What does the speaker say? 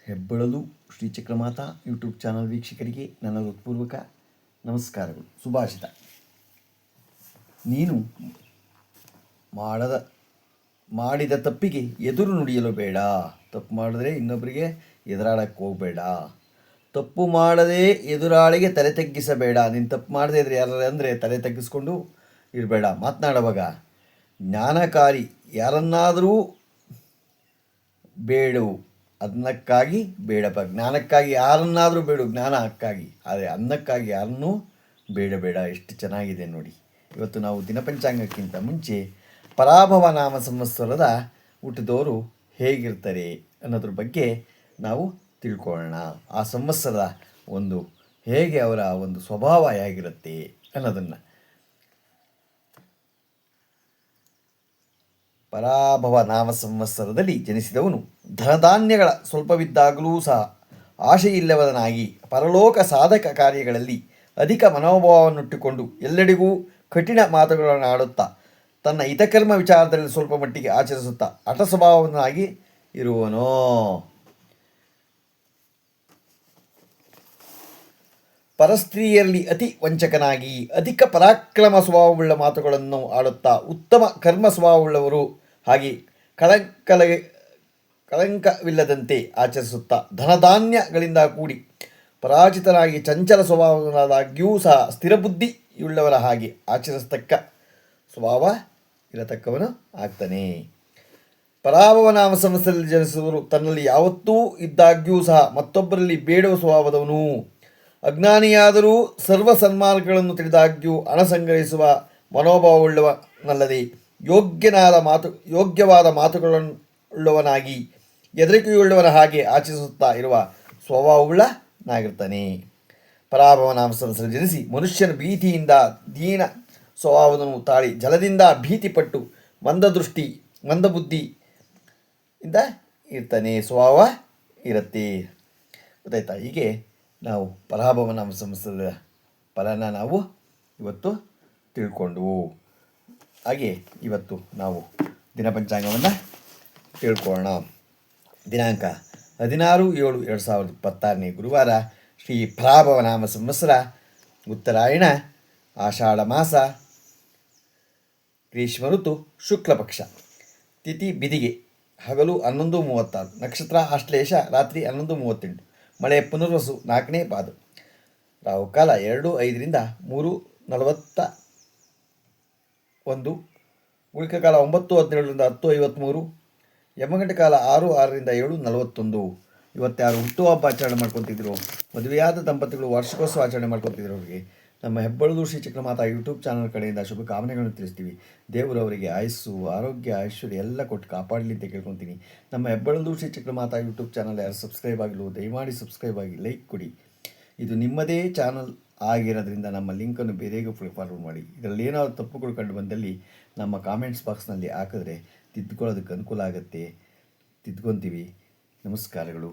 ಹೆಬ್ಬಳಲು Shri Chakramata YouTube channel ವೀಕ್ಷಕರಿಗೆ ನನ್ನ ಹೃತ್ಪೂರ್ವಕ ನಮಸ್ಕಾರಗಳು. ಸುಭಾಷಿತ: ನೀನು ಮಾಡಿದ ತಪ್ಪಿಗೆ ಎದುರು ನುಡಿಯಲು ಬೇಡ. ತಪ್ಪು ಮಾಡಿದ್ರೆ ಇನ್ನೊಬ್ಬರಿಗೆ ಎದುರಾಡಕ್ಕೆ ಹೋಗಬೇಡ. ತಪ್ಪು ಮಾಡದೆ ಎದುರಾಳಿಗೆ ತಲೆ ತಗ್ಗಿಸಬೇಡ. ನೀನು ತಪ್ಪು ಮಾಡದೇ ಇದ್ರೆ ಯಾರು ಅಂದರೆ ತಲೆ ತಗ್ಗಿಸ್ಕೊಂಡು ಇರಬೇಡ. ಮಾತನಾಡುವಾಗ ಜ್ಞಾನಕಾರಿ ಯಾರನ್ನಾದರೂ ಬೇಡು, ಅನ್ನಕ್ಕಾಗಿ ಬೇಡಪ್ಪ. ಜ್ಞಾನಕ್ಕಾಗಿ ಯಾರನ್ನಾದರೂ ಬೇಡು, ಜ್ಞಾನಕ್ಕಾಗಿ. ಆದರೆ ಅನ್ನಕ್ಕಾಗಿ ಯಾರನ್ನೂ ಬೇಡಬೇಡ. ಎಷ್ಟು ಚೆನ್ನಾಗಿದೆ ನೋಡಿ. ಇವತ್ತು ನಾವು ದಿನಪಂಚಾಂಗಕ್ಕಿಂತ ಮುಂಚೆ ಪರಾಭವ ನಾಮ ಸಂವತ್ಸರದ ಹುಟ್ಟಿದವರು ಹೇಗಿರ್ತಾರೆ ಅನ್ನೋದ್ರ ಬಗ್ಗೆ ನಾವು ತಿಳ್ಕೊಳ್ಳೋಣ. ಆ ಸಂವತ್ಸರದ ಹೇಗೆ ಅವರ ಸ್ವಭಾವ ಹೇಗಿರುತ್ತೆ ಅನ್ನೋದನ್ನು. ಪರಾಭವ ನಾಮ ಸಂವತ್ಸರದಲ್ಲಿ ಜನಿಸಿದವನು ಧನಧಾನ್ಯಗಳ ಸ್ವಲ್ಪವಿದ್ದಾಗಲೂ ಸಹ ಆಶೆಯಿಲ್ಲವನಾಗಿ ಪರಲೋಕ ಸಾಧಕ ಕಾರ್ಯಗಳಲ್ಲಿ ಅಧಿಕ ಮನೋಭಾವವನ್ನುಟ್ಟುಕೊಂಡು ಎಲ್ಲೆಡೆಗೂ ಕಠಿಣ ಮಾತುಗಳನ್ನು ಆಡುತ್ತಾ ತನ್ನ ಹಿತಕರ್ಮ ವಿಚಾರದಲ್ಲಿ ಸ್ವಲ್ಪ ಮಟ್ಟಿಗೆ ಆಚರಿಸುತ್ತಾ ಹಠ ಸ್ವಭಾವವನ್ನಾಗಿ ಇರುವನೋ. ಪರಸ್ತ್ರೀಯರಲ್ಲಿ ಅತಿ ವಂಚಕನಾಗಿ ಅಧಿಕ ಪರಾಕ್ರಮ ಸ್ವಭಾವವುಳ್ಳ ಮಾತುಗಳನ್ನು ಆಡುತ್ತಾ ಉತ್ತಮ ಕರ್ಮ ಸ್ವಭಾವವುಳ್ಳವರು ಹಾಗೆ ಕಳಂಕವಿಲ್ಲದಂತೆ ಆಚರಿಸುತ್ತಾ ಧನಧಾನ್ಯಗಳಿಂದ ಕೂಡಿ ಪರಾಜಿತನಾಗಿ ಚಂಚಲ ಸ್ವಭಾವವಾದಾಗ್ಯೂ ಸಹ ಸ್ಥಿರಬುದ್ಧಿಯುಳ್ಳವರ ಹಾಗೆ ಆಚರಿಸತಕ್ಕ ಸ್ವಭಾವ ಇರತಕ್ಕವನು ಆಗ್ತಾನೆ. ಪರಾಭವ ನಾಮ ಸಂವತ್ಸರದಲ್ಲಿ ಜನಿಸುವವರು ತನ್ನಲ್ಲಿ ಯಾವತ್ತೂ ಇದ್ದಾಗ್ಯೂ ಸಹ ಮತ್ತೊಬ್ಬರಲ್ಲಿ ಬೇಡುವ ಸ್ವಭಾವದವನು. ಅಜ್ಞಾನಿಯಾದರೂ ಸರ್ವ ಸನ್ಮಾರ್ಗಗಳನ್ನು ತಿಳಿದಾಗ್ಯೂ ಹಣ ಸಂಗ್ರಹಿಸುವ ಮನೋಭಾವವುಳ್ಳವನಲ್ಲದೆ ಯೋಗ್ಯವಾದ ಮಾತುಗಳುಳ್ಳವನಾಗಿ ಹೆದರಿಕೆಯುಳ್ಳವನ ಹಾಗೆ ಆಚರಿಸುತ್ತಾ ಇರುವ ಸ್ವಭಾವವುಳ್ಳನಾಗಿರ್ತಾನೆ. ಪರಾಭವ ನಾಮ ಸಂವತ್ಸರ ಜನಿಸಿ ಮನುಷ್ಯನ ಭೀತಿಯಿಂದ ದೀನ ಸ್ವಭಾವವನ್ನು ತಾಳಿ ಜಲದಿಂದ ಭೀತಿಪಟ್ಟು ಮಂದಬುದ್ಧಿಯಿಂದ ಇರ್ತಾನೆ. ಸ್ವಭಾವ ಇರುತ್ತೆ. ಗೊತ್ತಾಯ್ತಾ? ಹೀಗೆ ನಾವು ಪರಾಭವ ನಾಮ ಸಂವತ್ಸರದ ಫಲನ ನಾವು ಇವತ್ತು ತಿಳ್ಕೊಂಡ್ವು. ಹಾಗೆ ಇವತ್ತು ನಾವು ದಿನಪಂಚಾಂಗವನ್ನು ತಿಳ್ಕೊಳ್ಳೋಣ. ದಿನಾಂಕ 16/7/2026 ಗುರುವಾರ, ಶ್ರೀ ಪರಾಭವ ನಾಮ ಸಂವತ್ಸರ, ಉತ್ತರಾಯಣ, ಆಷಾಢ ಮಾಸ, ಗ್ರೀಷ್ಮ ಋತು, ಶುಕ್ಲ ಪಕ್ಷ, ತಿಥಿ ಬಿದಿಗೆ, ಹಗಲು 11:36, ನಕ್ಷತ್ರ ಆಶ್ಲೇಷ, ರಾತ್ರಿ 11:38, ಮಳೆ ಪುನರ್ವಸು 4ನೇ ಪಾದ, ರಾಹುಕಾಲ 2:05 3:41, ಉಳಿಕ ಕಾಲ 9:17 10:53, ಯಮಗಂಟ ಕಾಲ 6:06 7:41. ಇವತ್ತಾರು ಹುಟ್ಟುಹಬ್ಬ ಆಚರಣೆ ಮಾಡ್ಕೊತಿದ್ರು, ಮದುವೆಯಾದ ದಂಪತಿಗಳು ವಾರ್ಷಿಕೋತ್ಸವ ಆಚರಣೆ ಮಾಡ್ಕೊತಿದ್ರು, ಅವರಿಗೆ ನಮ್ಮ ಹೆಬ್ಬಳಲು ಶ್ರೀ ಚಕ್ರಮಾತಾ ಯೂಟ್ಯೂಬ್ ಚಾನಲ್ ಕಡೆಯಿಂದ ಶುಭ ಕಾಮನೆಗಳನ್ನು ತಿಳಿಸ್ತೀವಿ. ದೇವರು ಅವರಿಗೆ ಆಯಸ್ಸು, ಆರೋಗ್ಯ, ಐಶ್ವರ್ಯ ಎಲ್ಲ ಕೊಟ್ಟು ಕಾಪಾಡಲಿ ಅಂತ ಕೇಳ್ಕೊತೀನಿ. ನಮ್ಮ ಹೆಬ್ಬಳಲು ಶ್ರೀ ಚಕ್ರಮಾತಾ ಯೂಟ್ಯೂಬ್ ಚಾನಲ್ ಯಾರು ಸಬ್ಸ್ಕ್ರೈಬ್ ಆಗಲು ದಯಮಾಡಿ ಸಬ್ಸ್ಕ್ರೈಬ್ ಆಗಿ, ಲೈಕ್ ಕೊಡಿ. ಇದು ನಿಮ್ಮದೇ ಚಾನಲ್ ಆಗಿರೋದ್ರಿಂದ ನಮ್ಮ ಲಿಂಕನ್ನು ಬೇರೆಗೂ ಫಾರ್ವರ್ಡ್ ಮಾಡಿ. ಇದರಲ್ಲಿ ಏನಾದರೂ ತಪ್ಪುಗಳು ಕಂಡು ಬಂದಲ್ಲಿ ನಮ್ಮ ಕಾಮೆಂಟ್ಸ್ ಬಾಕ್ಸ್ನಲ್ಲಿ ಹಾಕಿದ್ರೆ ತಿದ್ದುಕೊಳ್ಳೋದಕ್ಕೆ ಅನುಕೂಲ ಆಗುತ್ತೆ. ತಿದ್ಕೊತೀವಿ. ನಮಸ್ಕಾರಗಳು.